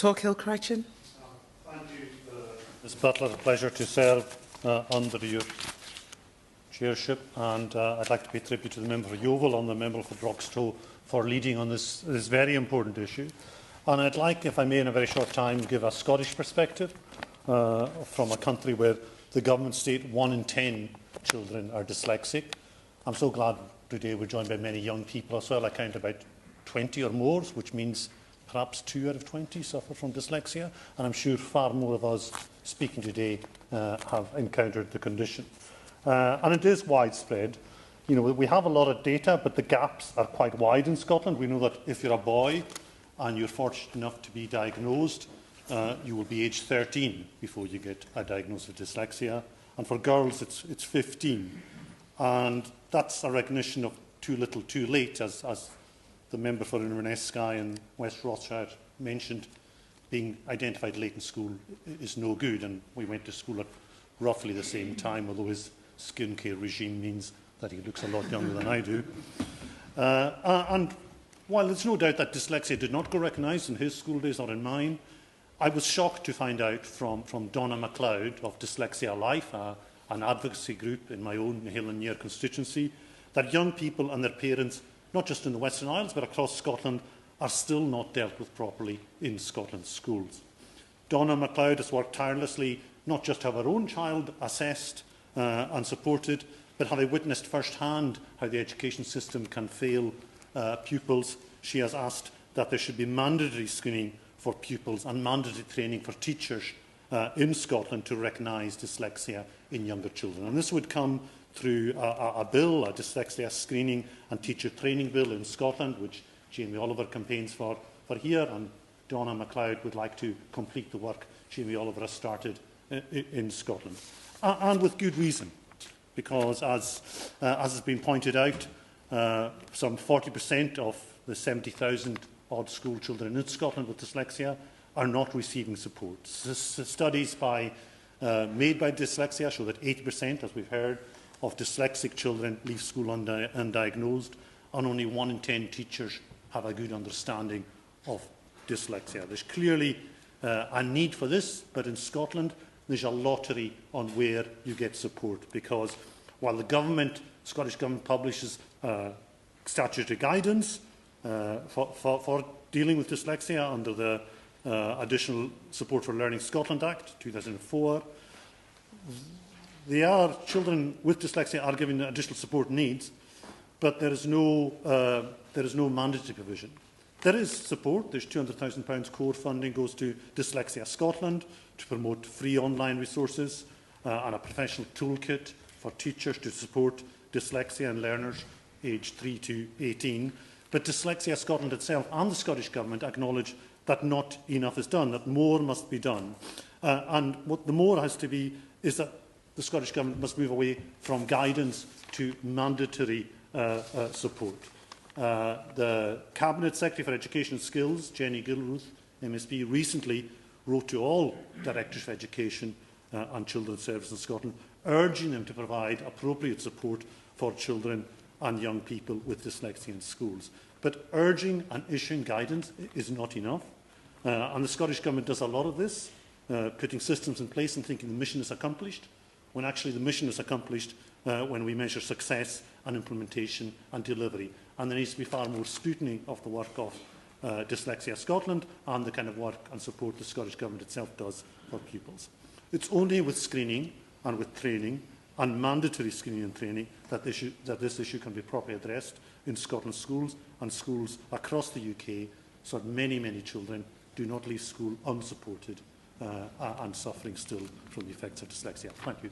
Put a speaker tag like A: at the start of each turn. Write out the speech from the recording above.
A: Torquil Crichton.
B: Thank you, Ms Butler. A pleasure to serve under your chairship, and I'd like to pay tribute to the member for Yeovil and the member for Broxtowe for leading on this very important issue. And I'd like, if I may, in a very short time, give a Scottish perspective from a country where the government state 1 in 10 children are dyslexic. I'm so glad today we're joined by many young people as well. I count about 20 or more, which means perhaps 2 out of 20 suffer from dyslexia, and I'm sure far more of us speaking today have encountered the condition. And it is widespread. You know, we have a lot of data, but the gaps are quite wide in Scotland. We know that if you're a boy and you're fortunate enough to be diagnosed, you will be aged 13 before you get a diagnosis of dyslexia. And for girls, it's 15. And that's a recognition of too little, too late, as the member for Inverness Skye and West Rothshire mentioned. Being identified late in school is no good, and we went to school at roughly the same time, although his skincare regime means that he looks a lot younger than I do. And while there's no doubt that dyslexia did not go recognised in his school days or in mine, I was shocked to find out from Donna MacLeod of Dyslexia Life, an advocacy group in my own Hill and Near constituency, that young people and their parents, not just in the Western Isles but across Scotland, are still not dealt with properly in Scotland's schools. Donna MacLeod has worked tirelessly not just to have her own child assessed and supported, but having witnessed firsthand how the education system can fail pupils, she has asked that there should be mandatory screening for pupils and mandatory training for teachers in Scotland to recognise dyslexia in younger children. And this would come through a bill, a dyslexia screening and teacher training bill in Scotland, which Jamie Oliver campaigns for here, and Donna MacLeod would like to complete the work Jamie Oliver has started in Scotland. And with good reason, because as has been pointed out, some 40% of the 70,000 odd school children in Scotland with dyslexia are not receiving support. Studies made by Dyslexia show that 80%, as we've heard, of dyslexic children leave school undiagnosed, and only 1 in 10 teachers have a good understanding of dyslexia. There's clearly a need for this, but in Scotland there's a lottery on where you get support, because while the Scottish Government publishes statutory guidance for dealing with dyslexia under the Additional Support for Learning Scotland Act 2004, children with dyslexia are given additional support needs, but there is no mandatory provision. There is support. There's £200,000 core funding goes to Dyslexia Scotland to promote free online resources and a professional toolkit for teachers to support dyslexia and learners aged 3 to 18. But Dyslexia Scotland itself and the Scottish Government acknowledge that not enough is done, that more must be done. And what the more has to be is that the Scottish Government must move away from guidance to mandatory support. The Cabinet Secretary for Education and Skills, Jenny Gilruth, MSP, recently wrote to all Directors of Education and Children's Services in Scotland, urging them to provide appropriate support for children and young people with dyslexia in schools. But urging and issuing guidance is not enough. And the Scottish Government does a lot of this, putting systems in place and thinking the mission is accomplished, when actually the mission is accomplished when we measure success and implementation and delivery. And there needs to be far more scrutiny of the work of Dyslexia Scotland and the kind of work and support the Scottish Government itself does for pupils. It's only with screening and with training and mandatory screening and training that this issue can be properly addressed in Scotland's schools and schools across the UK, so that many, many children do not leave school unsupported and suffering still from the effects of dyslexia. Thank you.